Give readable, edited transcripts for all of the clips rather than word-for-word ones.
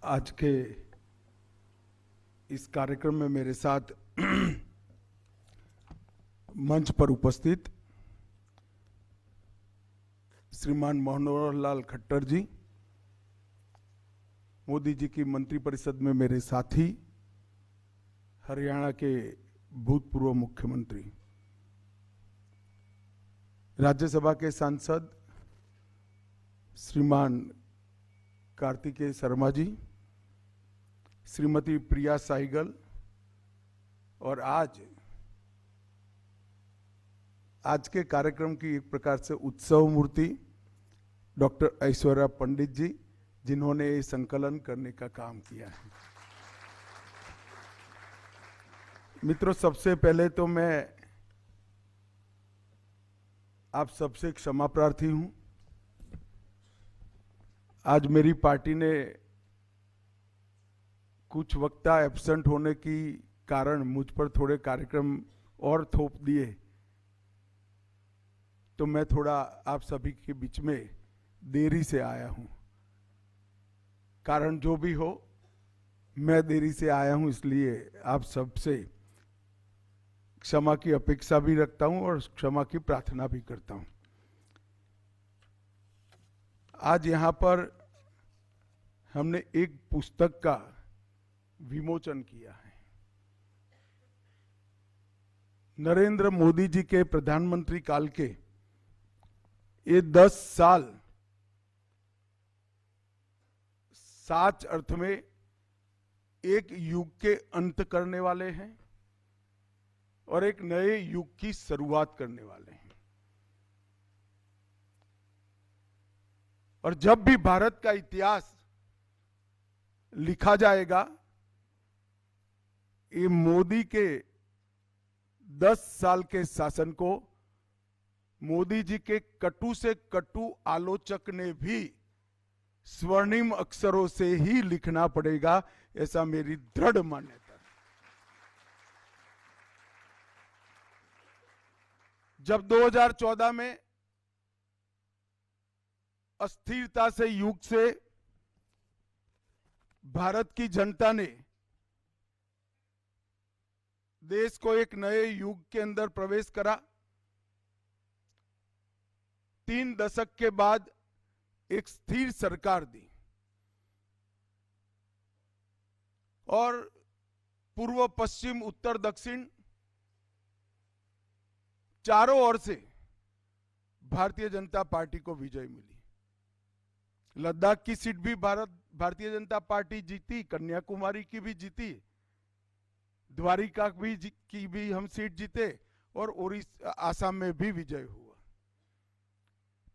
आज के इस कार्यक्रम में मेरे साथ मंच पर उपस्थित श्रीमान मनोहर लाल खट्टर जी, मोदी जी की मंत्रिपरिषद में मेरे साथी, हरियाणा के भूतपूर्व मुख्यमंत्री, राज्यसभा के सांसद श्रीमान कार्तिकेय शर्मा जी, श्रीमती प्रिया साहिगल और आज के कार्यक्रम की एक प्रकार से उत्सव मूर्ति डॉक्टर ऐश्वर्या पंडित जी, जिन्होंने ये संकलन करने का काम किया है। मित्रों, सबसे पहले तो मैं आप सबसे क्षमा प्रार्थी हूं। आज मेरी पार्टी ने कुछ वक्ता एब्सेंट होने की कारण मुझ पर थोड़े कार्यक्रम और थोप दिए, तो मैं थोड़ा आप सभी के बीच में देरी से आया हूं। कारण जो भी हो, मैं देरी से आया हूं, इसलिए आप सबसे क्षमा की अपेक्षा भी रखता हूं और क्षमा की प्रार्थना भी करता हूं। आज यहां पर हमने एक पुस्तक का विमोचन किया है। नरेंद्र मोदी जी के प्रधानमंत्री काल के ये 10 साल सच अर्थ में एक युग के अंत करने वाले हैं और एक नए युग की शुरुआत करने वाले हैं। और जब भी भारत का इतिहास लिखा जाएगा, ये मोदी के 10 साल के शासन को मोदी जी के कटु से कटु आलोचक ने भी स्वर्णिम अक्षरों से ही लिखना पड़ेगा, ऐसा मेरी दृढ़ मान्यता है। जब 2014 में अस्थिरता से युग से भारत की जनता ने देश को एक नए युग के अंदर प्रवेश करा, 3 दशक के बाद एक स्थिर सरकार दी और पूर्व पश्चिम उत्तर दक्षिण चारों ओर से भारतीय जनता पार्टी को विजय मिली। लद्दाख की सीट भी भारतीय जनता पार्टी जीती, कन्याकुमारी की भी जीती, द्वारिका की भी हम सीट जीते और ओडिशा आसाम में भी विजय हुआ।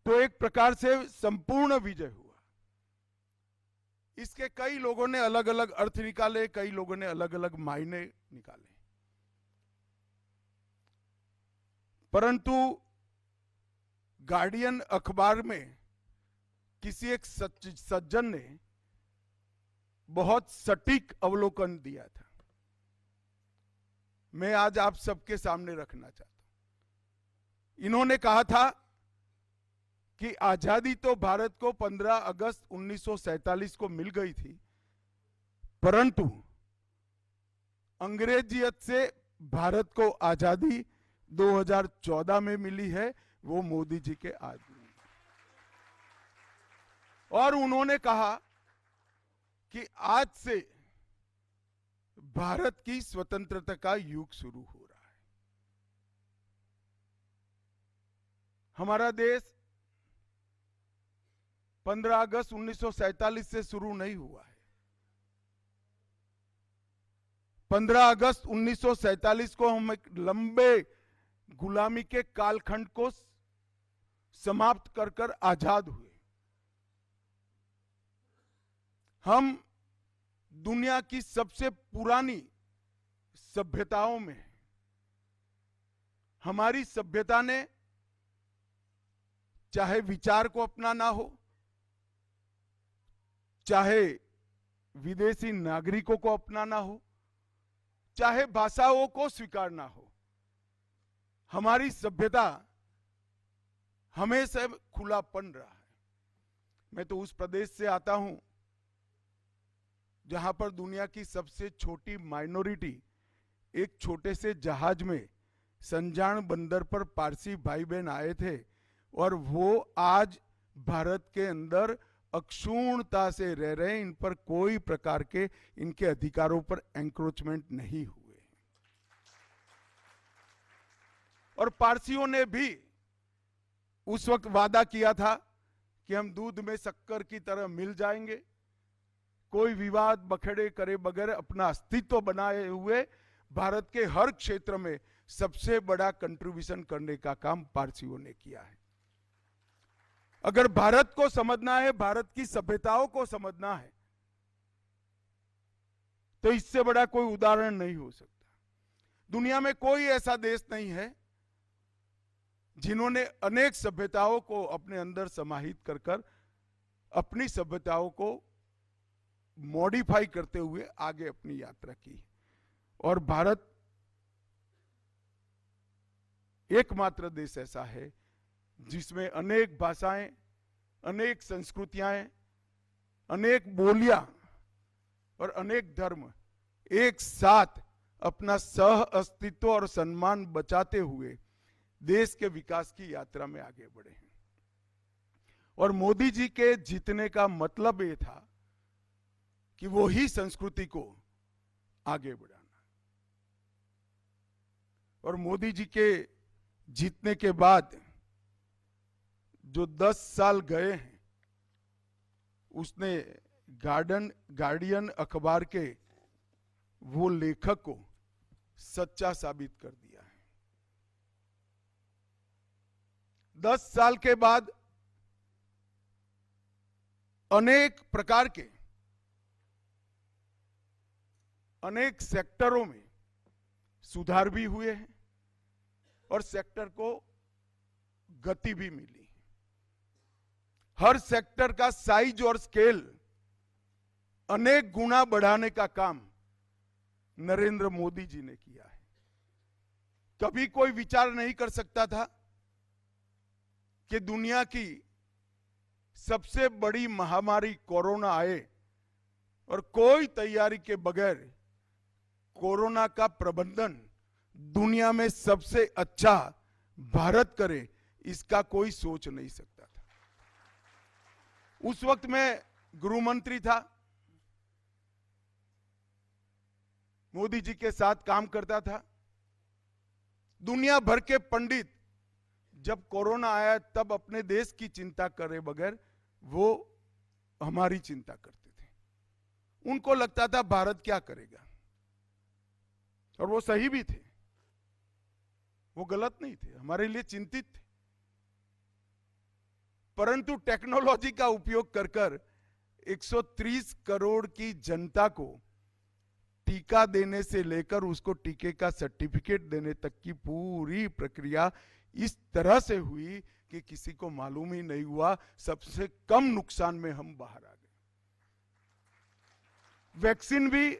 तो एक प्रकार से संपूर्ण विजय हुआ। इसके कई लोगों ने अलग अलग अर्थ निकाले, कई लोगों ने अलग अलग मायने निकाले, परंतु गार्डियन अखबार में किसी एक सज्जन ने बहुत सटीक अवलोकन दिया था, मैं आज आप सबके सामने रखना चाहता हूं। इन्होंने कहा था कि आजादी तो भारत को 15 अगस्त 1947 को मिल गई थी, परंतु अंग्रेजियत से भारत को आजादी 2014 में मिली है, वो मोदी जी के आदमी। और उन्होंने कहा कि आज से भारत की स्वतंत्रता का युग शुरू हो रहा है। हमारा देश 15 अगस्त 1947 से शुरू नहीं हुआ है। 15 अगस्त 1947 को हम एक लंबे गुलामी के कालखंड को समाप्त कर आजाद हुए। हम दुनिया की सबसे पुरानी सभ्यताओं में, हमारी सभ्यता ने चाहे विचार को अपनाना हो, चाहे विदेशी नागरिकों को अपनाना हो, चाहे भाषाओं को स्वीकारना हो, हमारी सभ्यता हमेशा खुलापन रहा है। मैं तो उस प्रदेश से आता हूं जहां पर दुनिया की सबसे छोटी माइनॉरिटी एक छोटे से जहाज में संजान बंदर पर पारसी भाई बहन आए थे, और वो आज भारत के अंदर अक्षुण्णता से रह रहे हैं। इन पर कोई प्रकार के इनके अधिकारों पर एंक्रोचमेंट नहीं हुए। और पारसियों ने भी उस वक्त वादा किया था कि हम दूध में शक्कर की तरह मिल जाएंगे, कोई विवाद बखेड़े करे बगैर अपना अस्तित्व बनाए हुए भारत के हर क्षेत्र में सबसे बड़ा कंट्रीब्यूशन करने का काम पारसियों ने किया है। अगर भारत को समझना है, भारत की सभ्यताओं को समझना है, तो इससे बड़ा कोई उदाहरण नहीं हो सकता। दुनिया में कोई ऐसा देश नहीं है जिन्होंने अनेक सभ्यताओं को अपने अंदर समाहित कर कर अपनी सभ्यताओं को मॉडिफाई करते हुए आगे अपनी यात्रा की। और भारत एकमात्र देश ऐसा है जिसमें अनेक भाषाएं, अनेक संस्कृतियां, अनेक बोलियां और अनेक धर्म एक साथ अपना सह अस्तित्व और सम्मान बचाते हुए देश के विकास की यात्रा में आगे बढ़े हैं। और मोदी जी के जीतने का मतलब ये था कि वो ही संस्कृति को आगे बढ़ाना। और मोदी जी के जीतने के बाद जो 10 साल गए हैं, उसने गार्डियन अखबार के वो लेखक को सच्चा साबित कर दिया है। 10 साल के बाद अनेक प्रकार के अनेक सेक्टरों में सुधार भी हुए हैं और सेक्टर को गति भी मिली। हर सेक्टर का साइज और स्केल अनेक गुना बढ़ाने का काम नरेंद्र मोदी जी ने किया है। कभी कोई विचार नहीं कर सकता था कि दुनिया की सबसे बड़ी महामारी कोरोना आए और कोई तैयारी के बगैर कोरोना का प्रबंधन दुनिया में सबसे अच्छा भारत करे, इसका कोई सोच नहीं सकता था। उस वक्त मैं गृह मंत्री था, मोदी जी के साथ काम करता था। दुनिया भर के पंडित जब कोरोना आया तब अपने देश की चिंता करे बगैर वो हमारी चिंता करते थे। उनको लगता था भारत क्या करेगा, और वो सही भी थे, वो गलत नहीं थे, हमारे लिए चिंतित थे। परंतु टेक्नोलॉजी का उपयोग कर कर 130 करोड़ की जनता को टीका देने से लेकर उसको टीके का सर्टिफिकेट देने तक की पूरी प्रक्रिया इस तरह से हुई कि किसी को मालूम ही नहीं हुआ। सबसे कम नुकसान में हम बाहर आ गए। वैक्सीन भी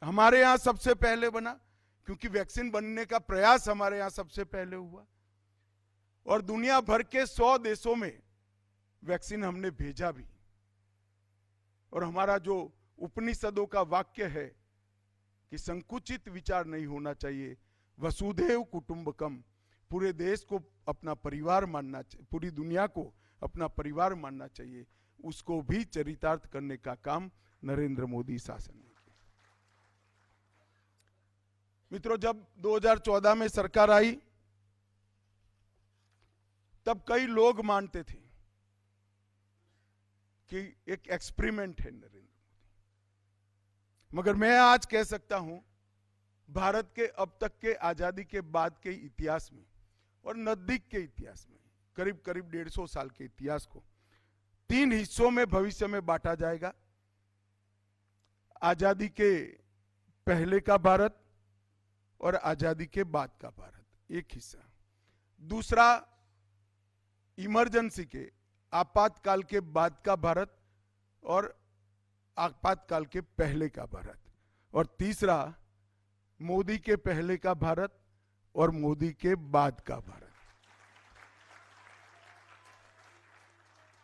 हमारे यहां सबसे पहले बना, क्योंकि वैक्सीन बनने का प्रयास हमारे यहां सबसे पहले हुआ। और दुनिया भर के 100 देशों में वैक्सीन हमने भेजा भी। और हमारा जो उपनिषदों का वाक्य है कि संकुचित विचार नहीं होना चाहिए, वसुधैव कुटुंबकम, पूरे देश को अपना परिवार मानना चाहिए, पूरी दुनिया को अपना परिवार मानना चाहिए, उसको भी चरितार्थ करने का काम नरेंद्र मोदी शासन ने किया। मित्रों, जब 2014 में सरकार आई तब कई लोग मानते थे कि एक एक्सपेरिमेंट है नरेंद्र मोदी, मगर मैं आज कह सकता हूं भारत के अब तक के आजादी के बाद के इतिहास में और नजदीक के इतिहास में करीब करीब 150 साल के इतिहास को 3 हिस्सों में भविष्य में बांटा जाएगा। आजादी के पहले का भारत और आजादी के बाद का भारत, एक हिस्सा। दूसरा इमरजेंसी के आपातकाल के बाद का भारत और आपातकाल के पहले का भारत। और तीसरा मोदी के पहले का भारत और मोदी के बाद का भारत।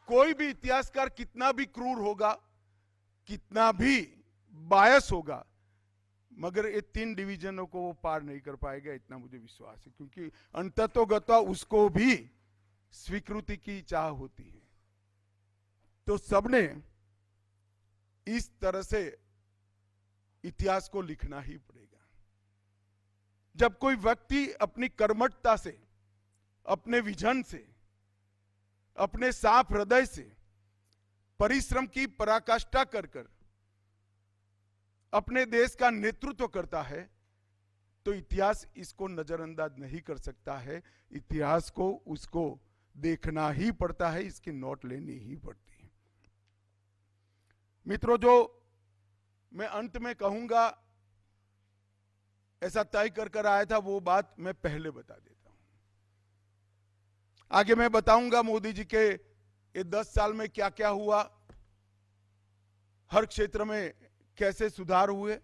कोई भी इतिहासकार कितना भी क्रूर होगा, कितना भी बायस होगा, मगर ये 3 डिवीजनों को वो पार नहीं कर पाएगा, इतना मुझे विश्वास है, क्योंकि अंततोगत्वा उसको भी स्वीकृति की चाह होती है। तो सबने इस तरह से इतिहास को लिखना ही पड़ेगा। जब कोई व्यक्ति अपनी कर्मठता से, अपने विजन से, अपने साफ हृदय से, परिश्रम की पराकाष्ठा कर कर अपने देश का नेतृत्व करता है, तो इतिहास इसको नजरअंदाज नहीं कर सकता है। इतिहास को उसको देखना ही पड़ता है, इसकी नोट लेनी ही पड़ती है। मित्रों, जो मैं अंत में कहूंगा, ऐसा तय कर आया था, वो बात मैं पहले बता देता हूं। आगे मैं बताऊंगा मोदी जी के ये 10 साल में क्या क्या हुआ, हर क्षेत्र में कैसे सुधार हुए।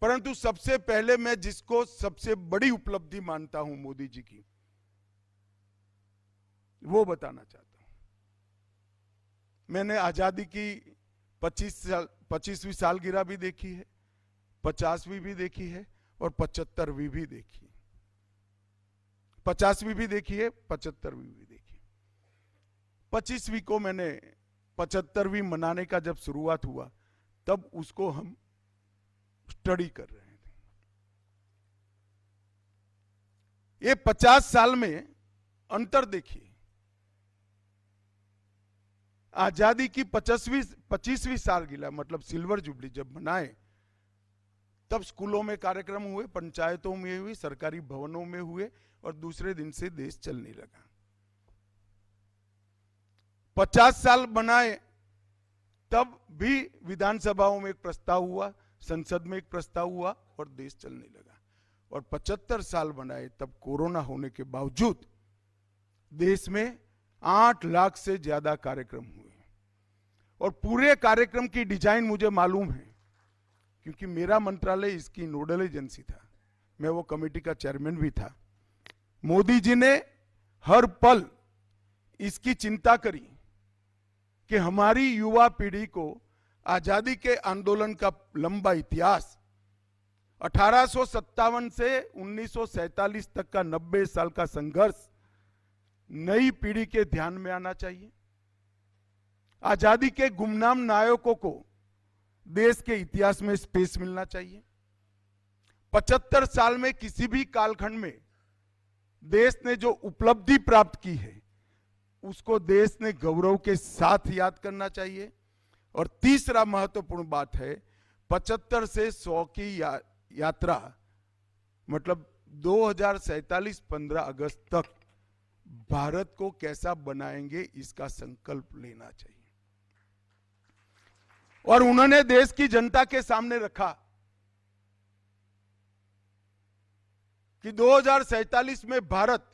परंतु सबसे पहले मैं जिसको सबसे बड़ी उपलब्धि मानता हूं मोदी जी की, वो बताना चाहता हूं। मैंने आजादी की 25वीं सालगिरह भी देखी है, 50वीं भी देखी है और 75वीं भी देखी है। 50वीं भी देखी है, 75वीं भी देखी है। 25वीं को मैंने 75वीं मनाने का जब शुरुआत हुआ, तब उसको हम स्टडी कर रहे थे। ये 50 साल में अंतर देखिए। आजादी की 25वीं सालगिरह मतलब सिल्वर जुबली जब मनाए, तब स्कूलों में कार्यक्रम हुए, पंचायतों में हुए, सरकारी भवनों में हुए और दूसरे दिन से देश चलने लगा। 50 साल बनाए, तब भी विधानसभाओं में एक प्रस्ताव हुआ, संसद में एक प्रस्ताव हुआ और देश चलने लगा। और 75 साल बनाए, तब कोरोना होने के बावजूद देश में 8 लाख से ज्यादा कार्यक्रम हुए। और पूरे कार्यक्रम की डिजाइन मुझे मालूम है, क्योंकि मेरा मंत्रालय इसकी नोडल एजेंसी था, मैं वो कमेटी का चेयरमैन भी था। मोदी जी ने हर पल इसकी चिंता करी कि हमारी युवा पीढ़ी को आजादी के आंदोलन का लंबा इतिहास 1857 से 1947 तक का 90 साल का संघर्ष नई पीढ़ी के ध्यान में आना चाहिए। आजादी के गुमनाम नायकों को देश के इतिहास में स्पेस मिलना चाहिए। 75 साल में किसी भी कालखंड में देश ने जो उपलब्धि प्राप्त की है, उसको देश ने गौरव के साथ याद करना चाहिए। और तीसरा महत्वपूर्ण बात है, 75 से 100 की यात्रा मतलब 2047 15 अगस्त तक भारत को कैसा बनाएंगे, इसका संकल्प लेना चाहिए। और उन्होंने देश की जनता के सामने रखा कि 2047 में भारत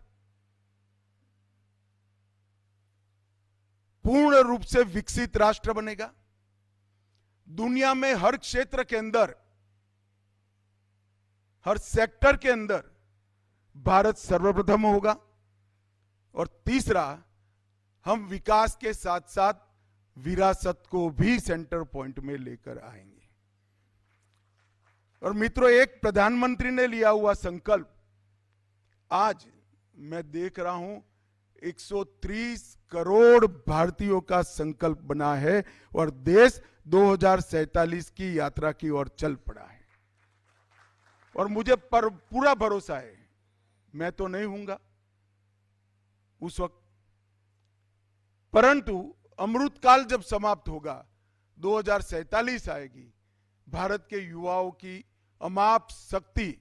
पूर्ण रूप से विकसित राष्ट्र बनेगा। दुनिया में हर क्षेत्र के अंदर, हर सेक्टर के अंदर भारत सर्वप्रथम होगा। और तीसरा, हम विकास के साथ साथ विरासत को भी सेंटर पॉइंट में लेकर आएंगे। और मित्रों, एक प्रधानमंत्री ने लिया हुआ संकल्प आज मैं देख रहा हूं 130 करोड़ भारतीयों का संकल्प बना है और देश 2047 की यात्रा की ओर चल पड़ा है। और मुझे पूरा भरोसा है, मैं तो नहीं हूंगा उस वक्त, परंतु अमृतकाल जब समाप्त होगा, 2047 आएगी, भारत के युवाओं की अमाप शक्ति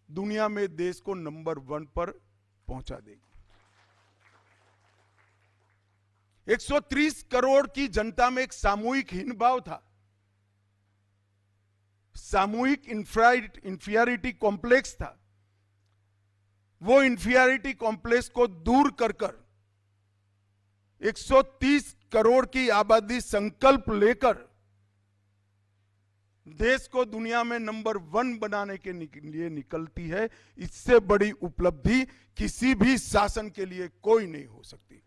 दुनिया में देश को नंबर 1 पर पहुंचा देगी। 130 करोड़ की जनता में एक सामूहिक हीन भाव था, सामूहिक इंफीरियरिटी कॉम्प्लेक्स था। वो इंफीरियरिटी कॉम्प्लेक्स को दूर कर 130 करोड़ की आबादी संकल्प लेकर देश को दुनिया में नंबर 1 बनाने के लिए निकलती है। इससे बड़ी उपलब्धि किसी भी शासन के लिए कोई नहीं हो सकती।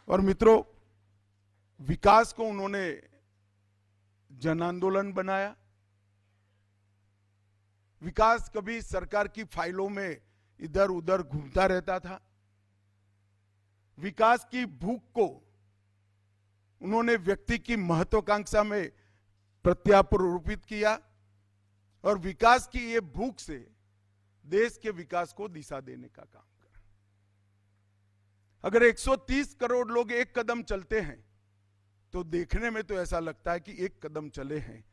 और मित्रों, विकास को उन्होंने जन आंदोलन बनाया। विकास कभी सरकार की फाइलों में इधर उधर घूमता रहता था। विकास की भूख को उन्होंने व्यक्ति की महत्वाकांक्षा में प्रत्यारोपित किया और विकास की ये भूख से देश के विकास को दिशा देने का काम करा। अगर 130 करोड़ लोग एक कदम चलते हैं तो देखने में तो ऐसा लगता है कि एक कदम चले हैं,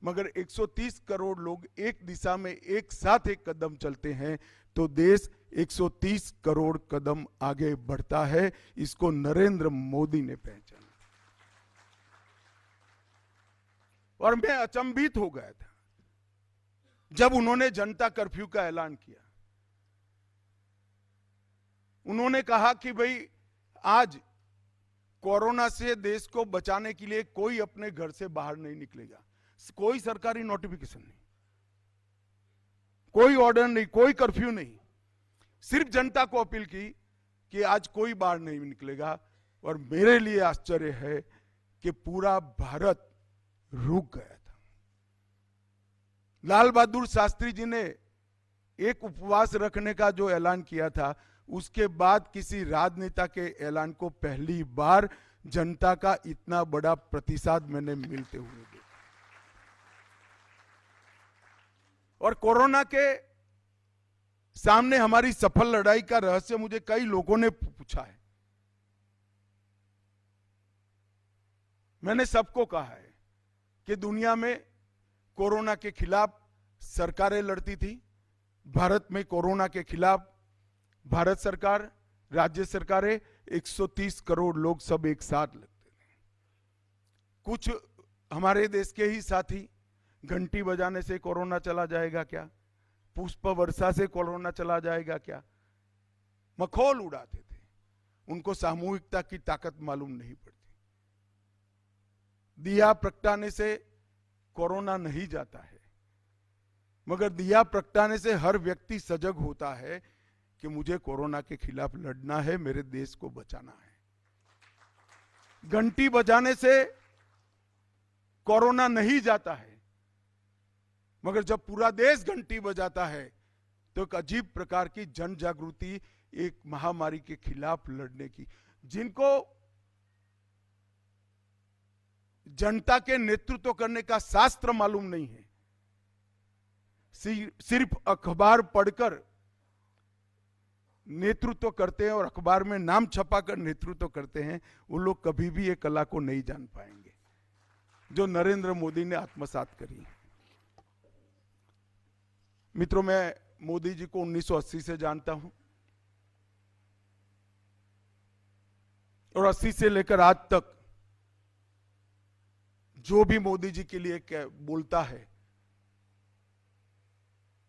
मगर 130 करोड़ लोग एक दिशा में एक साथ एक कदम चलते हैं तो देश 130 करोड़ कदम आगे बढ़ता है। इसको नरेंद्र मोदी ने पहचाना और मैं अचंभित हो गया था जब उन्होंने जनता कर्फ्यू का ऐलान किया। उन्होंने कहा कि भाई आज कोरोना से देश को बचाने के लिए कोई अपने घर से बाहर नहीं निकलेगा, कोई सरकारी नोटिफिकेशन नहीं, कोई ऑर्डर नहीं, कोई कर्फ्यू नहीं, सिर्फ जनता को अपील की कि आज कोई बाहर नहीं निकलेगा। और मेरे लिए आश्चर्य है कि पूरा भारत रुक गया था। लाल बहादुर शास्त्री जी ने एक उपवास रखने का जो ऐलान किया था, उसके बाद किसी राजनेता के ऐलान को पहली बार जनता का इतना बड़ा प्रतिसाद मैंने मिलते हुए देखा। और कोरोना के सामने हमारी सफल लड़ाई का रहस्य मुझे कई लोगों ने पूछा है। मैंने सबको कहा है कि दुनिया में कोरोना के खिलाफ सरकारें लड़ती थी, भारत में कोरोना के खिलाफ भारत सरकार, राज्य सरकारें, 130 करोड़ लोग सब एक साथ लड़ते थे। कुछ हमारे देश के ही साथी घंटी बजाने से कोरोना चला जाएगा क्या, पुष्प वर्षा से कोरोना चला जाएगा क्या, मखौल उड़ाते थे। उनको सामूहिकता की ताकत मालूम नहीं पड़ती। दिया प्रगटाने से कोरोना नहीं जाता है, मगर दिया प्रगटाने से हर व्यक्ति सजग होता है कि मुझे कोरोना के खिलाफ लड़ना है, मेरे देश को बचाना है। घंटी बजाने से कोरोना नहीं जाता है, मगर जब पूरा देश घंटी बजाता है तो एक अजीब प्रकार की जन जागृति एक महामारी के खिलाफ लड़ने की, जिनको जनता के नेतृत्व करने का शास्त्र मालूम नहीं है, सिर्फ अखबार पढ़कर नेतृत्व करते हैं और अखबार में नाम छपाकर नेतृत्व करते हैं, वो लोग कभी भी ये कला को नहीं जान पाएंगे जो नरेंद्र मोदी ने आत्मसात करी है। मित्रों, मैं मोदी जी को 1980 से जानता हूं और 80 से लेकर आज तक जो भी मोदी जी के लिए बोलता है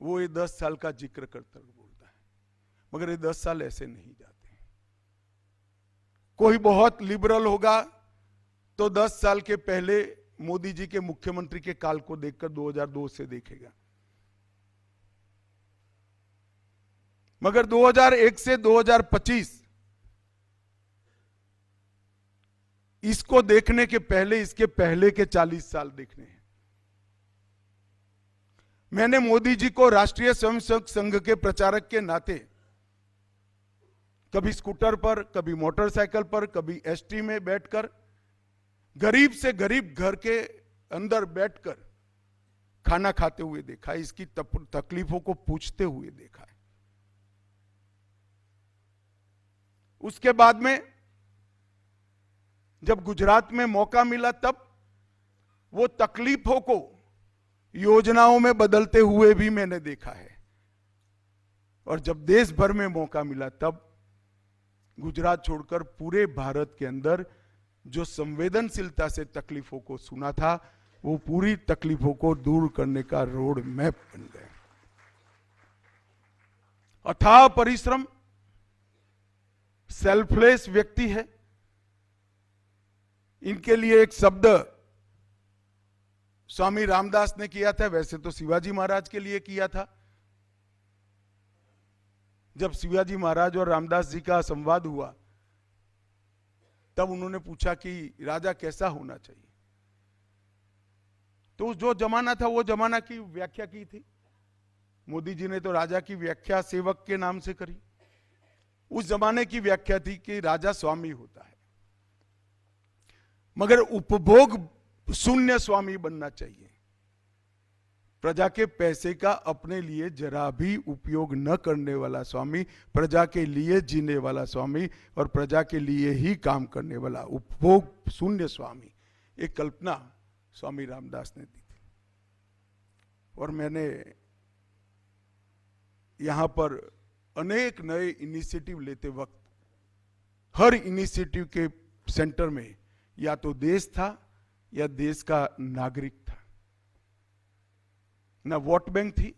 वो ये 10 साल का जिक्र करता बोलता है, मगर ये 10 साल ऐसे नहीं जाते। कोई बहुत लिबरल होगा तो 10 साल के पहले मोदी जी के मुख्यमंत्री के काल को देखकर 2002 से देखेगा, मगर 2001 से 2025 इसको देखने के पहले इसके पहले के 40 साल देखने हैं। मैंने मोदी जी को राष्ट्रीय स्वयंसेवक संघ के प्रचारक के नाते कभी स्कूटर पर, कभी मोटरसाइकिल पर, कभी एसटी में बैठकर, गरीब से गरीब घर के अंदर बैठकर खाना खाते हुए देखा है, इसकी तकलीफों को पूछते हुए देखा है। उसके बाद में जब गुजरात में मौका मिला तब वो तकलीफों को योजनाओं में बदलते हुए भी मैंने देखा है, और जब देश भर में मौका मिला तब गुजरात छोड़कर पूरे भारत के अंदर जो संवेदनशीलता से तकलीफों को सुना था, वो पूरी तकलीफों को दूर करने का रोड मैप बन गया। अथाह परिश्रम, सेल्फलेस व्यक्ति है। इनके लिए एक शब्द स्वामी रामदास ने किया था, वैसे तो शिवाजी महाराज के लिए किया था। जब शिवाजी महाराज और रामदास जी का संवाद हुआ तब उन्होंने पूछा कि राजा कैसा होना चाहिए, तो जो जमाना था वो जमाना की व्याख्या की थी। मोदी जी ने तो राजा की व्याख्या सेवक के नाम से करी। उस जमाने की व्याख्या थी कि राजा स्वामी होता है, मगर उपभोग शून्य स्वामी बनना चाहिए। प्रजा के पैसे का अपने लिए जरा भी उपयोग न करने वाला स्वामी, प्रजा के लिए जीने वाला स्वामी और प्रजा के लिए ही काम करने वाला उपभोग शून्य स्वामी, एक कल्पना स्वामी रामदास ने दी थी। और मैंने यहां पर अनेक नए इनिशिएटिव लेते वक्त हर इनिशिएटिव के सेंटर में या तो देश था या देश का नागरिक था। ना वोट बैंक थी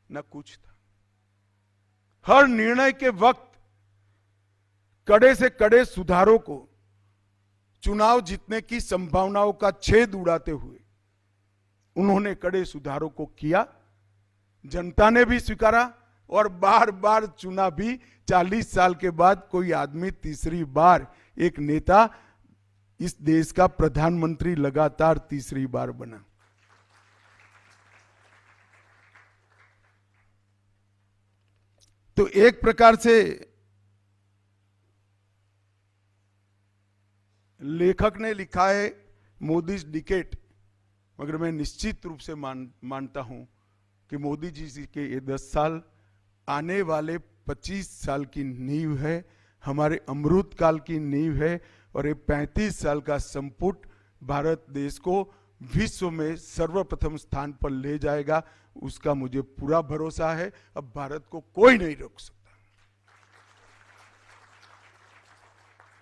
ना कुछ था। हर निर्णय के वक्त कड़े से कड़े सुधारों को चुनाव जीतने की संभावनाओं का छेद उड़ाते हुए उन्होंने कड़े सुधारों को किया। जनता ने भी स्वीकारा और बार बार चुना भी। 40 साल के बाद कोई आदमी तीसरी बार, एक नेता इस देश का प्रधानमंत्री लगातार तीसरी बार बना। तो एक प्रकार से लेखक ने लिखा है मोदीज डिकेट, मगर मैं निश्चित रूप से मानता हूं कि मोदी जी के ये 10 साल आने वाले 25 साल की नींव है, हमारे अमृत काल की नींव है। और ये 35 साल का संपुट भारत देश को विश्व में सर्वप्रथम स्थान पर ले जाएगा, उसका मुझे पूरा भरोसा है। अब भारत को कोई नहीं रोक सकता,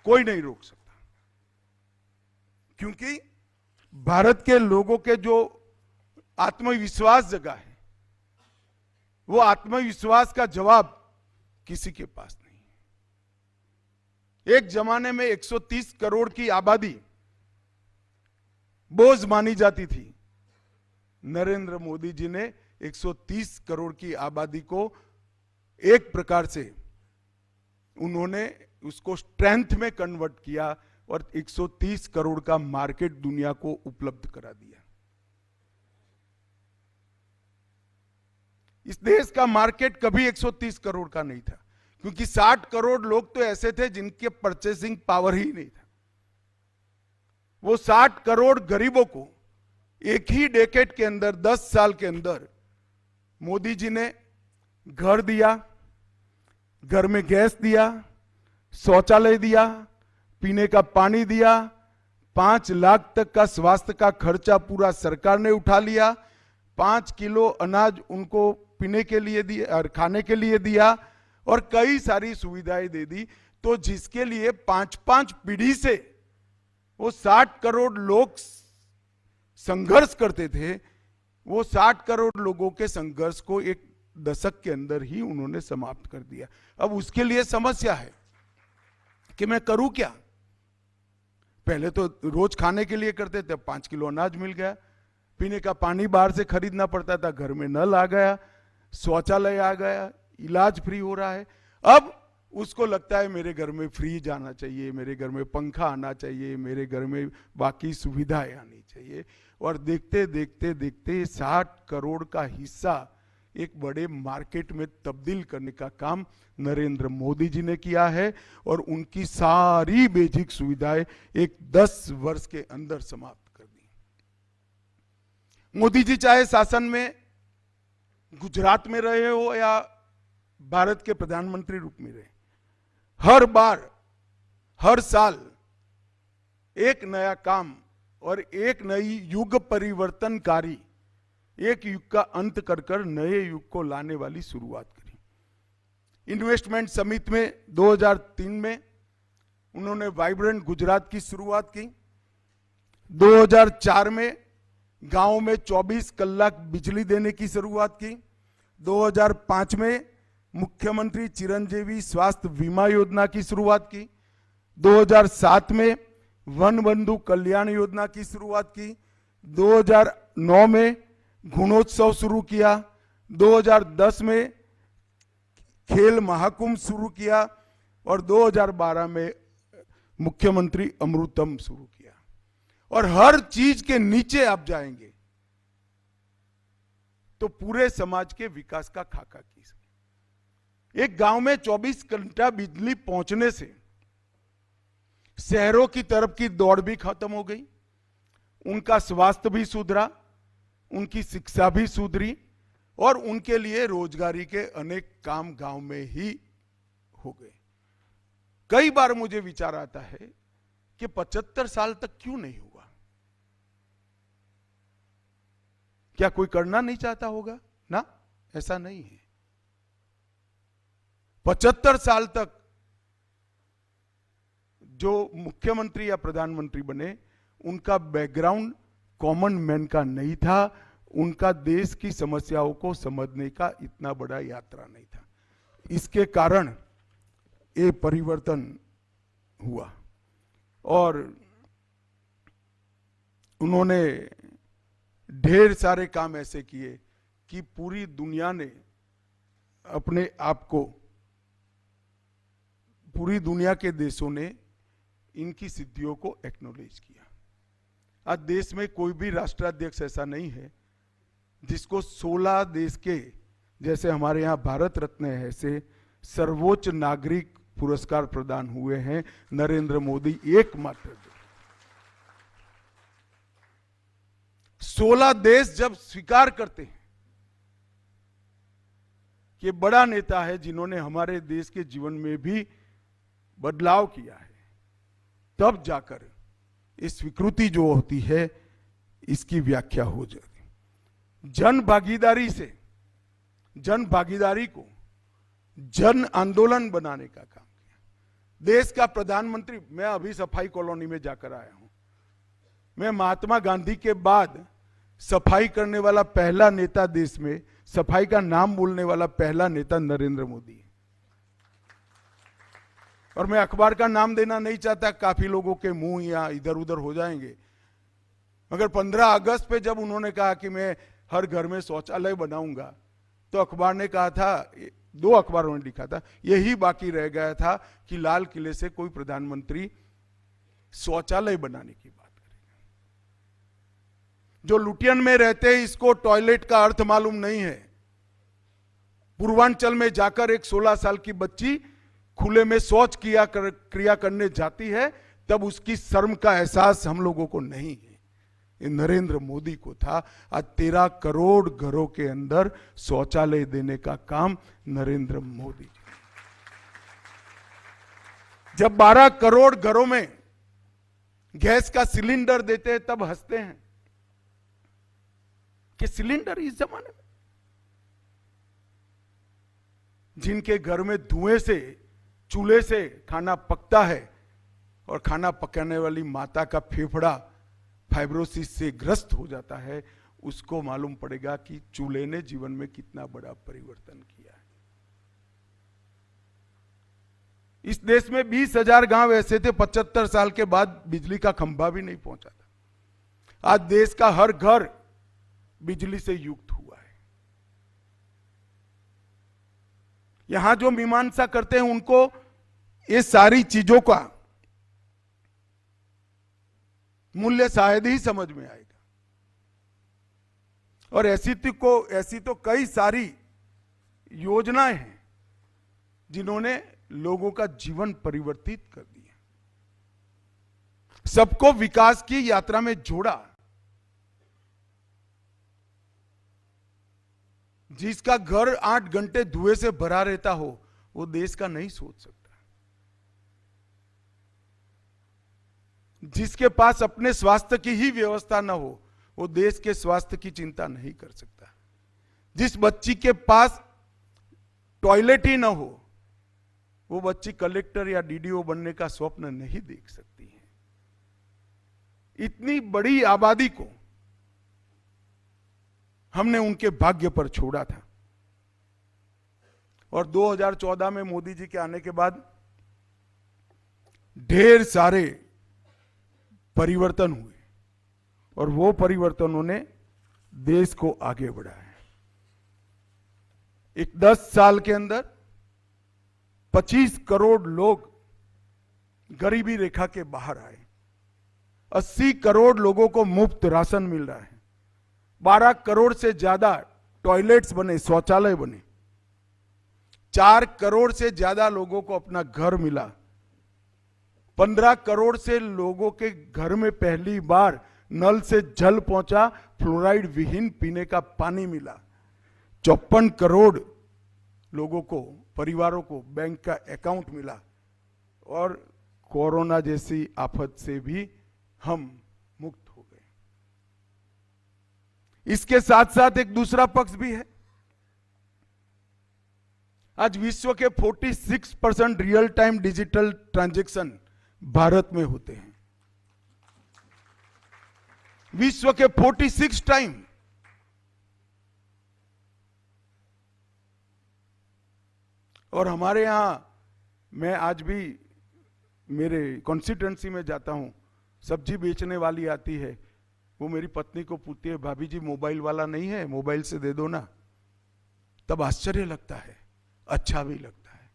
कोई नहीं रोक सकता, क्योंकि भारत के लोगों के जो आत्मविश्वास जगा है, वो आत्मविश्वास का जवाब किसी के पास नहीं। एक जमाने में 130 करोड़ की आबादी बोझ मानी जाती थी। नरेंद्र मोदी जी ने 130 करोड़ की आबादी को एक प्रकार से उन्होंने उसको स्ट्रेंथ में कन्वर्ट किया और 130 करोड़ का मार्केट दुनिया को उपलब्ध करा दिया। इस देश का मार्केट कभी 130 करोड़ का नहीं था, क्योंकि 60 करोड़ लोग तो ऐसे थे जिनके परचेसिंग पावर ही नहीं था। वो 60 करोड़ गरीबों को एक ही डेकेड के अंदर, 10 साल के अंदर मोदी जी ने घर दिया, घर में गैस दिया, शौचालय दिया, पीने का पानी दिया, 5 लाख तक का स्वास्थ्य का खर्चा पूरा सरकार ने उठा लिया, 5 किलो अनाज उनको पीने के लिए दिया और खाने के लिए दिया और कई सारी सुविधाएं दे दी। तो जिसके लिए 5-5 पीढ़ी से वो 60 करोड़ लोग संघर्ष करते थे, वो 60 करोड़ लोगों के संघर्ष को एक दशक के अंदर ही उन्होंने समाप्त कर दिया। अब उसके लिए समस्या है कि मैं करूं क्या। पहले तो रोज खाने के लिए करते थे, 5 किलो अनाज मिल गया, पीने का पानी बाहर से खरीदना पड़ता था, घर में नल आ गया, शौचालय आ गया, इलाज फ्री हो रहा है। अब उसको लगता है मेरे घर में फ्रिज आना चाहिए, मेरे घर में पंखा आना चाहिए, मेरे घर में बाकी सुविधाएं आनी चाहिए। और देखते देखते देखते 60 करोड़ का हिस्सा एक बड़े मार्केट में तब्दील करने का काम नरेंद्र मोदी जी ने किया है और उनकी सारी बेसिक सुविधाएं एक 10 वर्ष के अंदर समाप्त कर दी। मोदी जी चाहे शासन में गुजरात में रहे हो या भारत के प्रधानमंत्री रूप में रहे, हर बार, हर साल एक नया काम और एक नई युग परिवर्तनकारी, एक युग का अंत कर कर नए युग को लाने वाली शुरुआत करी। इन्वेस्टमेंट समिट में 2003 में उन्होंने वाइब्रेंट गुजरात की शुरुआत की। 2004 में गांव में 24 कलाक बिजली देने की शुरुआत की। 2005 में मुख्यमंत्री चिरंजीवी स्वास्थ्य बीमा योजना की शुरुआत की। 2007 में वन बंधु कल्याण योजना की शुरुआत की। 2009 में गुणोत्सव शुरू किया। 2010 में खेल महाकुंभ शुरू किया और 2012 में मुख्यमंत्री अमृतम शुरू किया, और हर चीज के नीचे आप जाएंगे तो पूरे समाज के विकास का खाका की। एक गांव में 24 घंटा बिजली पहुंचने से शहरों की तरफ की दौड़ भी खत्म हो गई, उनका स्वास्थ्य भी सुधरा, उनकी शिक्षा भी सुधरी, और उनके लिए रोजगारी के अनेक काम गांव में ही हो गए। कई बार मुझे विचार आता है कि 75 साल तक क्यों नहीं हुआ? क्या कोई करना नहीं चाहता होगा? ना, ऐसा नहीं है। 75 साल तक जो मुख्यमंत्री या प्रधानमंत्री बने, उनका बैकग्राउंड कॉमन मैन का नहीं था, उनका देश की समस्याओं को समझने का इतना बड़ा यात्रा नहीं था। इसके कारण ये परिवर्तन हुआ, और उन्होंने ढेर सारे काम ऐसे किए कि पूरी दुनिया ने अपने आप को, पूरी दुनिया के देशों ने इनकी सिद्धियों को एक्नॉलेज किया। आज देश में कोई भी राष्ट्राध्यक्ष ऐसा नहीं है जिसको 16 देश के, जैसे हमारे यहाँ भारत रत्न है, ऐसे सर्वोच्च नागरिक पुरस्कार प्रदान हुए हैं। नरेंद्र मोदी एकमात्र। 16 देश जब स्वीकार करते हैं कि बड़ा नेता है जिन्होंने हमारे देश के जीवन में भी बदलाव किया है, तब जाकर इस स्वीकृति जो होती है इसकी व्याख्या हो जाती। जन भागीदारी से, जन भागीदारी को जन आंदोलन बनाने का काम किया। देश का प्रधानमंत्री, मैं अभी सफाई कॉलोनी में जाकर आया हूं, मैं महात्मा गांधी के बाद सफाई करने वाला पहला नेता, देश में सफाई का नाम बोलने वाला पहला नेता नरेंद्र मोदी है। और मैं अखबार का नाम देना नहीं चाहता, काफी लोगों के मुंह या इधर उधर हो जाएंगे, मगर 15 अगस्त पे जब उन्होंने कहा कि मैं हर घर में शौचालय बनाऊंगा, तो अखबार ने कहा था, 2 अखबारों ने लिखा था, यही बाकी रह गया था कि लाल किले से कोई प्रधानमंत्री शौचालय बनाने की बात करेगा। जो लुटियन में रहते हैं, इसको टॉयलेट का अर्थ मालूम नहीं है। पूर्वांचल में जाकर एक 16 साल की बच्ची खुले में शौच क्रिया करने जाती है, तब उसकी शर्म का एहसास हम लोगों को नहीं है। ये नरेंद्र मोदी को था। आज 13 करोड़ घरों के अंदर शौचालय देने का काम नरेंद्र मोदी जी। जब 12 करोड़ घरों में गैस का सिलेंडर देते हैं, तब हंसते हैं कि सिलेंडर इस जमाने में, जिनके घर में धुएं से, चूल्हे से खाना पकता है और खाना पकाने वाली माता का फेफड़ा फाइब्रोसिस से ग्रस्त हो जाता है, उसको मालूम पड़ेगा कि चूल्हे ने जीवन में कितना बड़ा परिवर्तन किया है। इस देश में 20,000 गांव ऐसे थे, 75 साल के बाद बिजली का खंभा भी नहीं पहुंचा था। आज देश का हर घर बिजली से युक्त हुआ है। यहां जो मीमांसा करते हैं, उनको ये सारी चीजों का मूल्य शायद ही समझ में आएगा। और ऐसी तो कई सारी योजनाएं हैं जिन्होंने लोगों का जीवन परिवर्तित कर दिया, सबको विकास की यात्रा में जोड़ा। जिसका घर 8 घंटे धुएं से भरा रहता हो, वो देश का नहीं सोच सकता। जिसके पास अपने स्वास्थ्य की ही व्यवस्था ना हो, वो देश के स्वास्थ्य की चिंता नहीं कर सकता। जिस बच्ची के पास टॉयलेट ही ना हो, वो बच्ची कलेक्टर या डीडीओ बनने का स्वप्न नहीं देख सकती है। इतनी बड़ी आबादी को हमने उनके भाग्य पर छोड़ा था। और 2014 में मोदी जी के आने के बाद ढेर सारे परिवर्तन हुए, और वो परिवर्तनों ने देश को आगे बढ़ाया। एक 10 साल के अंदर 25 करोड़ लोग गरीबी रेखा के बाहर आए। 80 करोड़ लोगों को मुफ्त राशन मिल रहा है। 12 करोड़ से ज्यादा टॉयलेट्स बने, शौचालय बने। 4 करोड़ से ज्यादा लोगों को अपना घर मिला। 15 करोड़ से लोगों के घर में पहली बार नल से जल पहुंचा, फ्लोराइड विहीन पीने का पानी मिला। 54 करोड़ लोगों को, परिवारों को बैंक का अकाउंट मिला। और कोरोना जैसी आफत से भी हम मुक्त हो गए। इसके साथ साथ एक दूसरा पक्ष भी है। आज विश्व के 46% real time digital transaction Bharat में होते हैं। विश्व के 46 टाइम। और हमारे यहां, मैं आज भी मेरे कॉन्स्टिट्यूएंसी में जाता हूं, सब्जी बेचने वाली आती है, वो मेरी पत्नी को पूछती है, भाभी जी मोबाइल वाला नहीं है, मोबाइल से दे दो ना। तब आश्चर्य लगता है, अच्छा भी लगता है।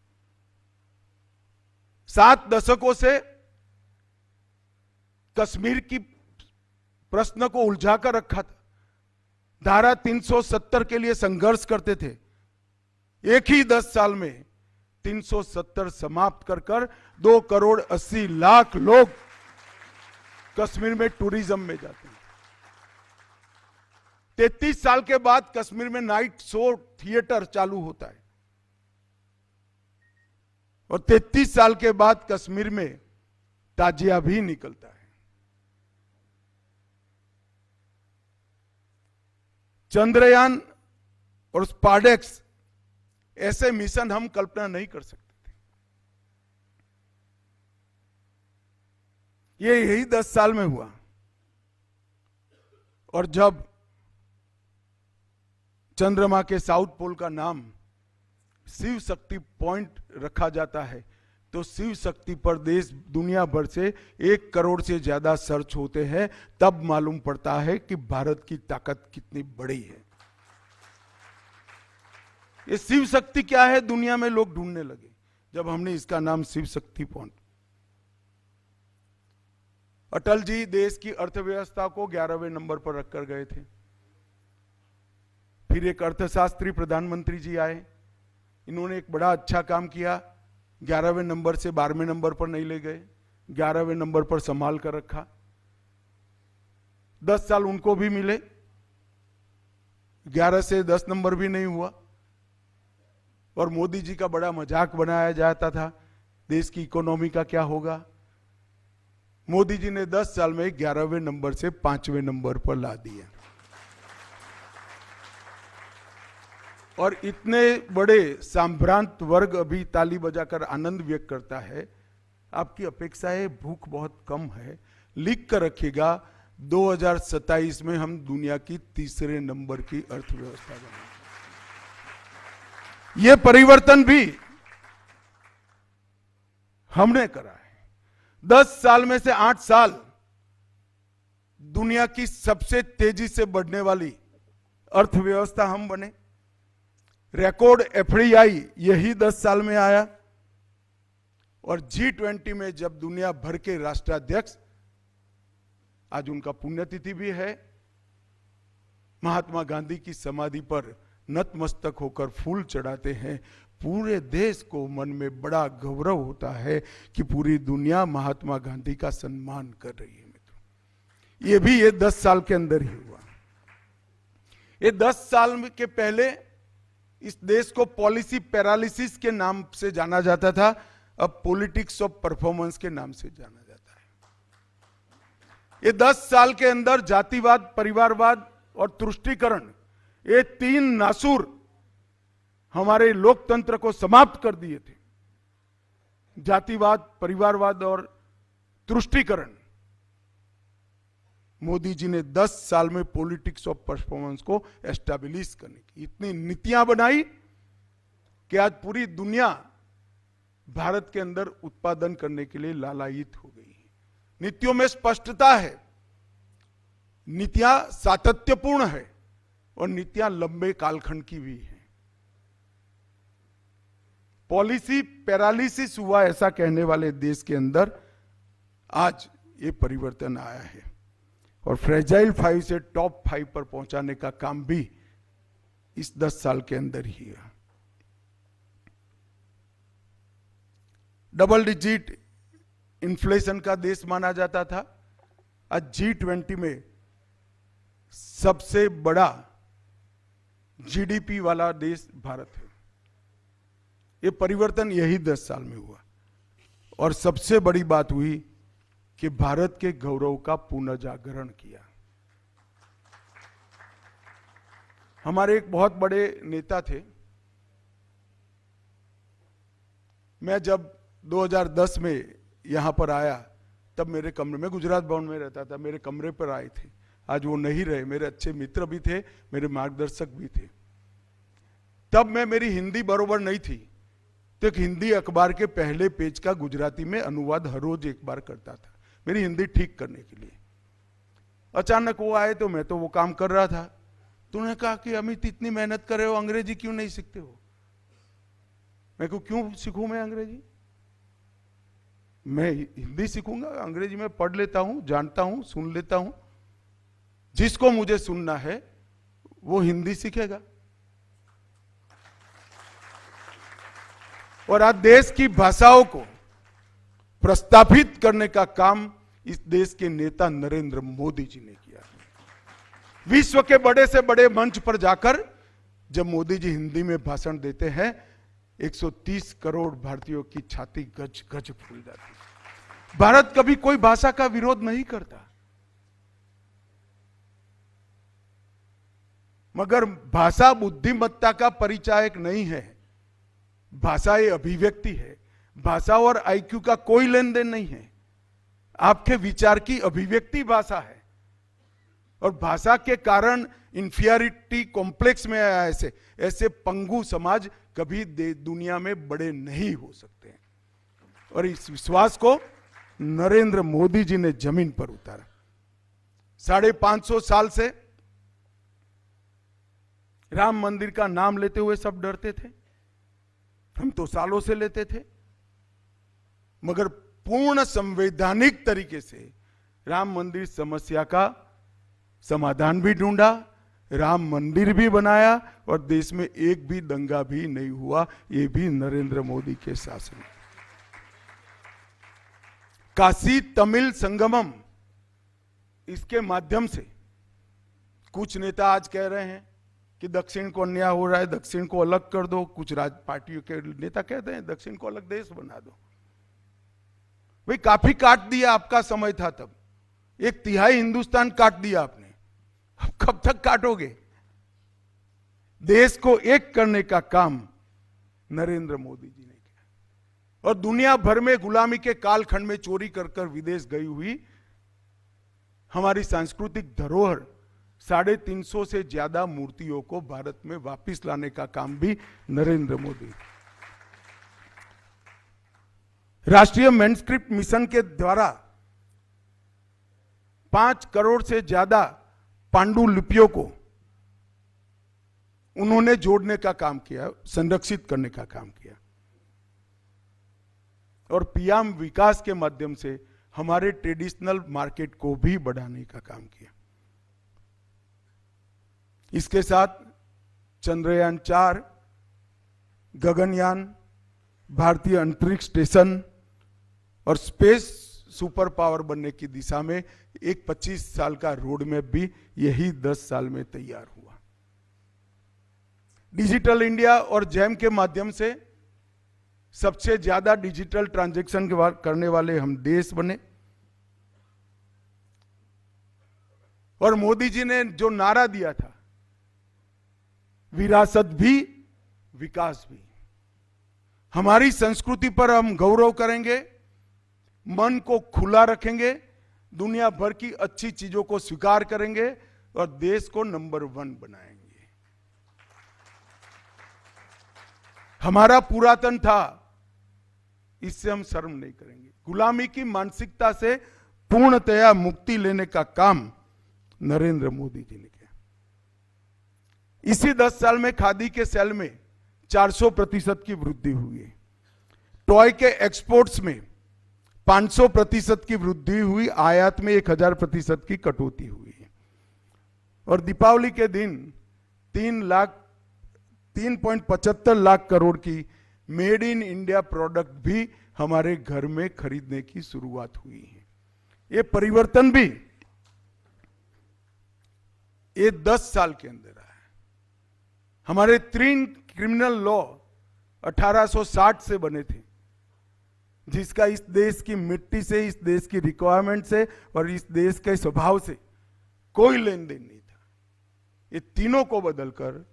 7 दशकों से कश्मीर की प्रश्न को उलझाकर रखा था। धारा 370 के लिए संघर्ष करते थे। एक ही 10 साल में 370 समाप्त कर 2 करोड़ 80 लाख लोग कश्मीर में टूरिज्म में जाते हैं। 33 साल के बाद कश्मीर में नाइट शो थिएटर चालू होता है। और 33 साल के बाद कश्मीर में ताजिया भी निकलता है। चंद्रयान और स्पार्डेक्स ऐसे मिशन हम कल्पना नहीं कर सकते थे। ये यही 10 साल में हुआ। और जब चंद्रमा के साउथ पोल का नाम शिव शक्ति पॉइंट रखा जाता है, तो शिव शक्ति पर देश दुनिया भर से 1 करोड़ से ज्यादा सर्च होते हैं। तब मालूम पड़ता है कि भारत की ताकत कितनी बड़ी है। ये शिव शक्ति क्या है, दुनिया में लोग ढूंढने लगे जब हमने इसका नाम शिव शक्ति पॉइंट। अटल जी देश की अर्थव्यवस्था को 11वें नंबर पर रखकर गए थे। फिर एक अर्थशास्त्री प्रधानमंत्री जी आए, इन्होंने एक बड़ा अच्छा काम किया। 11वें नंबर से 12वें नंबर पर नहीं ले गए, 11वें नंबर पर संभाल कर रखा। 10 साल उनको भी मिले, 11 से 10 नंबर भी नहीं हुआ। और मोदी जी का बड़ा मजाक बनाया जाता था, देश की इकोनॉमी का क्या होगा। मोदी जी ने 10 साल में 11वें नंबर से 5वें नंबर पर ला दिया। और इतने बड़े सांभ्रांत वर्ग अभी ताली बजाकर आनंद व्यक्त करता है। आपकी अपेक्षा है, भूख बहुत कम है। लिख कर रखिएगा, 2027 में हम दुनिया की 3रे नंबर की अर्थव्यवस्था बनेंगे। यह परिवर्तन भी हमने करा है। 10 साल में से 8 साल दुनिया की सबसे तेजी से बढ़ने वाली अर्थव्यवस्था हम बने। रिकॉर्ड एफडीआई यही 10 साल में आया। और G20 में जब दुनिया भर के राष्ट्राध्यक्ष, आज उनका पुण्यतिथि भी है, महात्मा गांधी की समाधि पर नतमस्तक होकर फूल चढ़ाते हैं, पूरे देश को मन में बड़ा गौरव होता है कि पूरी दुनिया महात्मा गांधी का सम्मान कर रही है। मित्रों, ये भी ये 10 साल के अंदर ही हुआ। ये 10 साल के पहले इस देश को पॉलिसी पैरालिसिस के नाम से जाना जाता था, अब पॉलिटिक्स ऑफ परफॉर्मेंस के नाम से जाना जाता है। ये 10 साल के अंदर जातिवाद, परिवारवाद और तुष्टीकरण, ये 3 नासूर हमारे लोकतंत्र को समाप्त कर दिए थे। जातिवाद, परिवारवाद और तुष्टीकरण। मोदी जी ने 10 साल में पॉलिटिक्स ऑफ परफॉर्मेंस को एस्टैब्लिश करने की इतनी नीतियां बनाई कि आज पूरी दुनिया भारत के अंदर उत्पादन करने के लिए लालायित हो गई है। नीतियों में स्पष्टता है, नीतियां सातत्यपूर्ण है और नीतियां लंबे कालखंड की भी है। पॉलिसी पैरालिसिस हुआ ऐसा कहने वाले देश के अंदर आज ये परिवर्तन आया है और फ्रेजाइल 5 से टॉप 5 पर पहुंचाने का काम भी इस 10 साल के अंदर ही है। डबल डिजिट इन्फ्लेशन का देश माना जाता था, आज G20 में सबसे बड़ा जीडीपी वाला देश भारत है। ये परिवर्तन यही 10 साल में हुआ और सबसे बड़ी बात हुई कि भारत के गौरव का पुनर्जागरण किया। हमारे एक बहुत बड़े नेता थे, मैं जब 2010 में यहां पर आया तब मेरे कमरे में, गुजरात भवन में रहता था, मेरे कमरे पर आए थे। आज वो नहीं रहे, मेरे अच्छे मित्र भी थे, मेरे मार्गदर्शक भी थे। तब मेरी हिंदी बरोबर नहीं थी तो एक हिंदी अखबार के पहले पेज का गुजराती में अनुवाद हर रोज एक बार करता था, मेरी हिंदी ठीक करने के लिए। अचानक वो आए तो मैं तो वो काम कर रहा था। तो उन्होंने कहा कि अमित इतनी मेहनत कर रहे हो, अंग्रेजी क्यों नहीं सीखते हो? मैं को क्यों सीखूं मैं अंग्रेजी? मैं हिंदी सीखूंगा, अंग्रेजी में पढ़ लेता हूं, जानता हूं, सुन लेता हूं। जिसको मुझे सुनना है वो हिंदी सीखेगा। और आज देश की भाषाओं को प्रस्तावित करने का काम इस देश के नेता नरेंद्र मोदी जी ने किया। विश्व के बड़े से बड़े मंच पर जाकर जब मोदी जी हिंदी में भाषण देते हैं, 130 करोड़ भारतीयों की छाती गज गज फूल जाती है। भारत कभी कोई भाषा का विरोध नहीं करता, मगर भाषा बुद्धिमत्ता का परिचायक नहीं है। भाषा ये अभिव्यक्ति है। भाषा और आईक्यू का कोई लेन देन नहीं है। आपके विचार की अभिव्यक्ति भाषा है और भाषा के कारण इंफीरियरिटी कॉम्प्लेक्स में आया। ऐसे पंगु समाज कभी दुनिया में बड़े नहीं हो सकते। और इस विश्वास को नरेंद्र मोदी जी ने जमीन पर उतारा। 550 साल से राम मंदिर का नाम लेते हुए सब डरते थे, हम तो सालों से लेते थे, मगर पूर्ण संवैधानिक तरीके से राम मंदिर समस्या का समाधान भी ढूंढा, राम मंदिर भी बनाया और देश में एक भी दंगा भी नहीं हुआ। ये भी नरेंद्र मोदी के शासन में। काशी तमिल संगमम, इसके माध्यम से कुछ नेता आज कह रहे हैं कि दक्षिण को अन्याय हो रहा है, दक्षिण को अलग कर दो। कुछ राज पार्टियों के नेता कहते हैं दक्षिण को अलग देश बना दो। भाई काफी काट दिया, आपका समय था तब। 1/3 हिंदुस्तान काट दिया आपने, अब कब तक काटोगे? देश को एक करने का काम नरेंद्र मोदी जी ने किया। और दुनिया भर में गुलामी के कालखंड में चोरी कर कर विदेश गई हुई हमारी सांस्कृतिक धरोहर 350 से ज्यादा मूर्तियों को भारत में वापस लाने का काम भी नरेंद्र मोदी। राष्ट्रीय मैनस्क्रिप्ट मिशन के द्वारा 5 करोड़ से ज्यादा पांडुलिपियों को उन्होंने जोड़ने का काम किया, संरक्षित करने का काम किया। और पीएम विकास के माध्यम से हमारे ट्रेडिशनल मार्केट को भी बढ़ाने का काम किया। इसके साथ चंद्रयान 4, गगनयान, भारतीय अंतरिक्ष स्टेशन और स्पेस सुपर पावर बनने की दिशा में एक 25 साल का रोड मैप भी यही 10 साल में तैयार हुआ। डिजिटल इंडिया और जैम के माध्यम से सबसे ज्यादा डिजिटल ट्रांजैक्शन करने वाले हम देश बने। और मोदी जी ने जो नारा दिया था, विरासत भी विकास भी, हमारी संस्कृति पर हम गौरव करेंगे, मन को खुला रखेंगे, दुनिया भर की अच्छी चीजों को स्वीकार करेंगे और देश को नंबर 1 बनाएंगे। हमारा पुरातन था, इससे हम शर्म नहीं करेंगे। गुलामी की मानसिकता से पूर्णतया मुक्ति लेने का काम नरेंद्र मोदी जी ने किया। इसी 10 साल में खादी के सेल में 400% की वृद्धि हुई है। टॉय के एक्सपोर्ट्स में 500% की वृद्धि हुई, आयात में 1000% की कटौती हुई। और दीपावली के दिन 3.75 लाख करोड़ की मेड इन इंडिया प्रोडक्ट भी हमारे घर में खरीदने की शुरुआत हुई है। ये परिवर्तन भी ये 10 साल के अंदर आया है। हमारे 3 क्रिमिनल लॉ 1860 से बने थे, जिसका इस देश की मिट्टी से, इस देश की रिक्वायरमेंट से और इस देश के स्वभाव से कोई लेन देन नहीं था। ये तीनों को बदलकर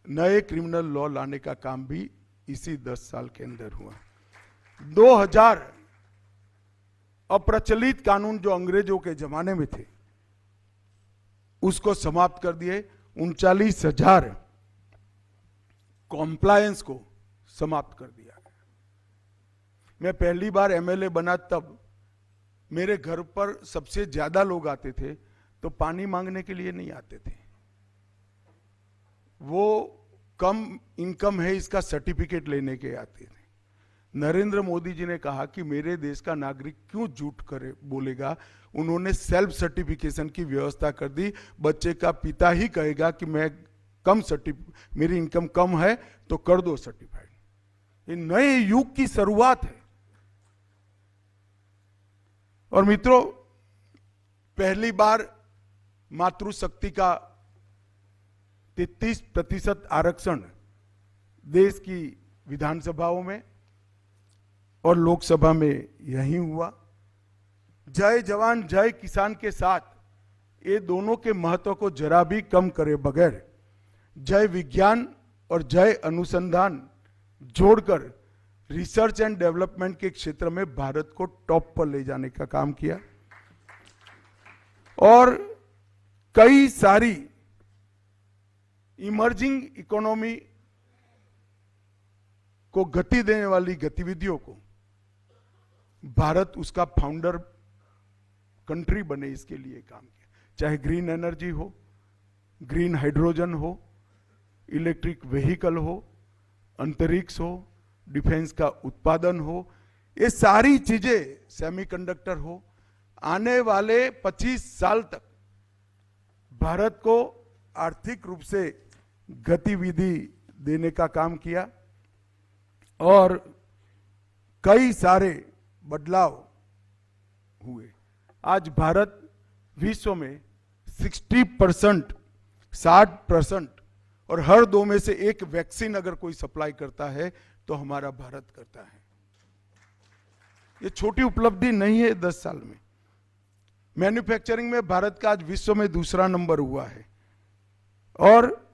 नए क्रिमिनल लॉ लाने का काम भी इसी 10 साल के अंदर हुआ। 2000 अप्रचलित कानून जो अंग्रेजों के जमाने में थे, उसको समाप्त कर दिए। 39,000 कॉम्प्लायंस को समाप्त कर दिया। मैं पहली बार एमएलए बना तब मेरे घर पर सबसे ज्यादा लोग आते थे, तो पानी मांगने के लिए नहीं आते थे। वो कम इनकम है इसका सर्टिफिकेट लेने के आते थे। नरेंद्र मोदी जी ने कहा कि मेरे देश का नागरिक क्यों झूठ करे बोलेगा। उन्होंने सेल्फ सर्टिफिकेशन की व्यवस्था कर दी। बच्चे का पिता ही कहेगा कि मैं मेरी इनकम कम है तो कर दो सर्टिफाइड। ये नए युग की शुरुआत है। और मित्रों, पहली बार मातृशक्ति का 33% आरक्षण देश की विधानसभाओं में और लोकसभा में यही हुआ। जय जवान जय किसान के साथ ये दोनों के महत्व को जरा भी कम करे बगैर जय विज्ञान और जय अनुसंधान जोड़कर रिसर्च एंड डेवलपमेंट के क्षेत्र में भारत को टॉप पर ले जाने का काम किया। और कई सारी इमर्जिंग इकोनॉमी को गति देने वाली गतिविधियों को भारत उसका फाउंडर कंट्री बने, इसके लिए काम किया। चाहे ग्रीन एनर्जी हो, ग्रीन हाइड्रोजन हो, इलेक्ट्रिक व्हीकल हो, अंतरिक्ष हो, डिफेंस का उत्पादन हो, ये सारी चीजें, सेमीकंडक्टर हो, आने वाले 25 साल तक भारत को आर्थिक रूप से गतिविधि देने का काम किया। और कई सारे बदलाव हुए। आज भारत विश्व में 60% और हर 2 में से 1 वैक्सीन अगर कोई सप्लाई करता है तो हमारा भारत करता है। ये छोटी उपलब्धि नहीं है 10 साल में। मैन्युफैक्चरिंग में भारत का आज विश्व में दूसरा नंबर हुआ है। और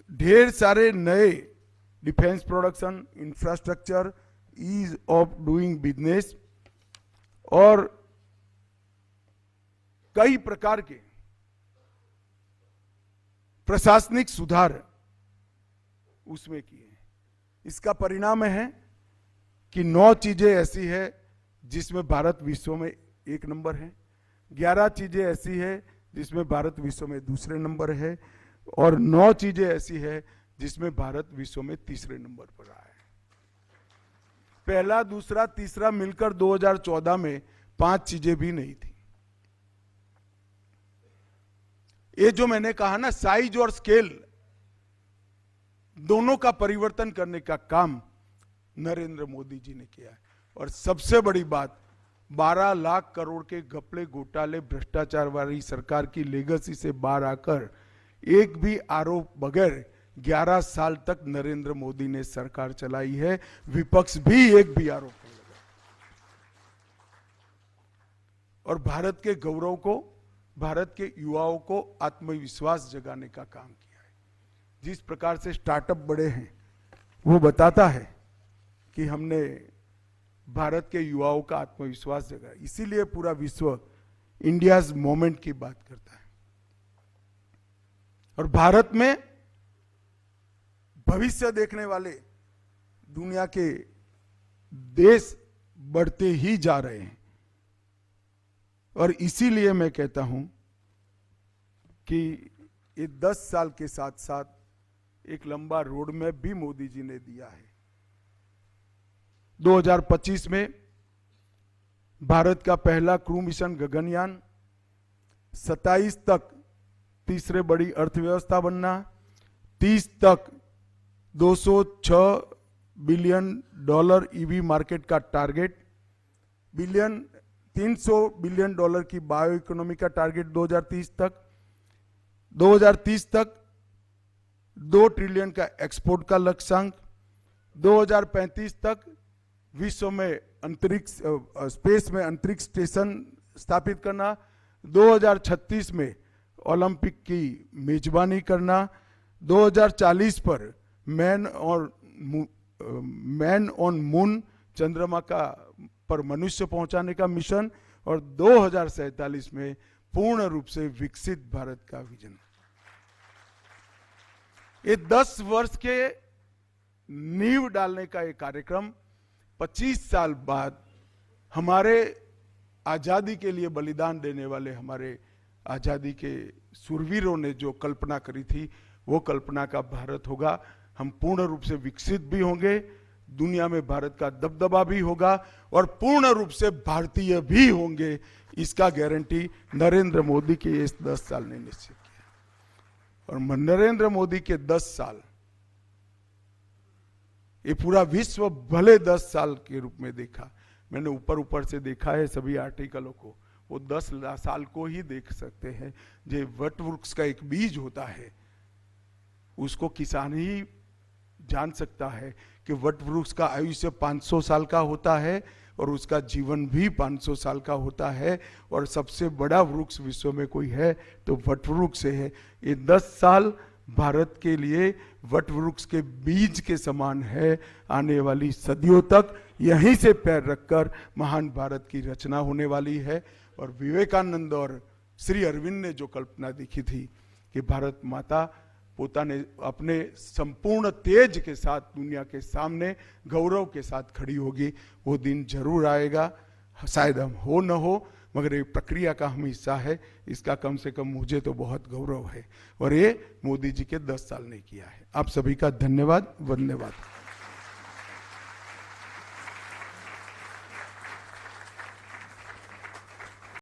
ढेर सारे नए defence production, infrastructure, ease of doing business और कई प्रकार के प्रशासनिक सुधार उसमें किए। इसका परिणाम है कि 9 चीजें ऐसी है जिसमें भारत विश्व में 1 नंबर है, 11 चीजें ऐसी है जिसमें भारत विश्व में दूसरे नंबर है, और 9 चीजें ऐसी है जिसमें भारत विश्व में तीसरे नंबर पर आया है। पहला, दूसरा, तीसरा मिलकर 2014 में 5 चीजें भी नहीं थी। ये जो मैंने कहा ना, साइज और स्केल दोनों का परिवर्तन करने का काम नरेंद्र मोदी जी ने किया है। और सबसे बड़ी बात, 12 लाख करोड़ के घपले, घोटाले, भ्रष्टाचार वाली सरकार की लेगेसी से बाहर आकर एक भी आरोप बगैर 11 साल तक नरेंद्र मोदी ने सरकार चलाई है। विपक्ष भी एक भी आरोप नहीं लगा। और भारत के गौरव को, भारत के युवाओं को आत्मविश्वास जगाने का काम किया है। जिस प्रकार से स्टार्टअप बढ़े हैं वो बताता है कि हमने भारत के युवाओं का आत्मविश्वास जगाया। इसीलिए पूरा विश्व इंडियाज मोमेंट की बात करता है। और भारत में भविष्य देखने वाले दुनिया के देश बढ़ते ही जा रहे हैं। और इसीलिए मैं कहता हूं कि ये 10 साल के साथ साथ एक लंबा रोड मैप भी मोदी जी ने दिया है 2025 में भारत का पहला क्रू मिशन गगनयान, 27 तक तीसरे बड़ी अर्थव्यवस्था बनना, 30 तक $206 बिलियन ईवी मार्केट का टारगेट, 300 बिलियन डॉलर की बायो इकोनॉमी का टारगेट 2030 तक, 2030 तक 2 ट्रिलियन का एक्सपोर्ट का लक्ष्यांक, 2035 तक विश्व में अंतरिक्ष स्पेस में अंतरिक्ष स्टेशन स्थापित करना, 2036 में ओलंपिक की मेजबानी करना, 2040 पर मैन ऑन मून चंद्रमा का पर मनुष्य पहुंचाने का मिशन, और 2047 में पूर्ण रूप से विकसित भारत का विजन। ये 10 वर्ष के नींव डालने का ये कार्यक्रम 25 साल बाद हमारे आजादी के लिए बलिदान देने वाले हमारे आजादी के शूरवीरों ने जो कल्पना करी थी, वो कल्पना का भारत होगा। हम पूर्ण रूप से विकसित भी होंगे, दुनिया में भारत का दबदबा भी होगा, और पूर्ण रूप से भारतीय भी होंगे। इसका गारंटी नरेंद्र मोदी के इस 10 साल ने निश्चित किया। और नरेंद्र मोदी के 10 साल, ये पूरा विश्व भले 10 साल के रूप में देखा। मैंने ऊपर ऊपर से देखा है सभी आर्टिकलों को, वो 10 साल को ही देख सकते हैं। जो वट वृक्ष का एक बीज होता है, उसको किसान ही जान सकता है कि वट वृक्ष का आयुष्य 500 साल का होता है, और उसका जीवन भी 500 साल का होता है। और सबसे बड़ा वृक्ष विश्व में कोई है तो वट वृक्ष है। ये 10 साल भारत के लिए वट वृक्ष के बीज के समान है। आने वाली सदियों तक यहीं से पैर रखकर महान भारत की रचना होने वाली है। और विवेकानंद और श्री अरविंद ने जो कल्पना देखी थी कि भारत माता पोता ने अपने संपूर्ण तेज के साथ दुनिया के सामने गौरव के साथ खड़ी होगी, वो दिन जरूर आएगा। शायद हम हो न हो, मगर ये प्रक्रिया का हम हिस्सा है। इसका कम से कम मुझे तो बहुत गौरव है, और ये मोदी जी के 10 साल ने किया है। आप सभी का धन्यवाद, वंदे मातरम।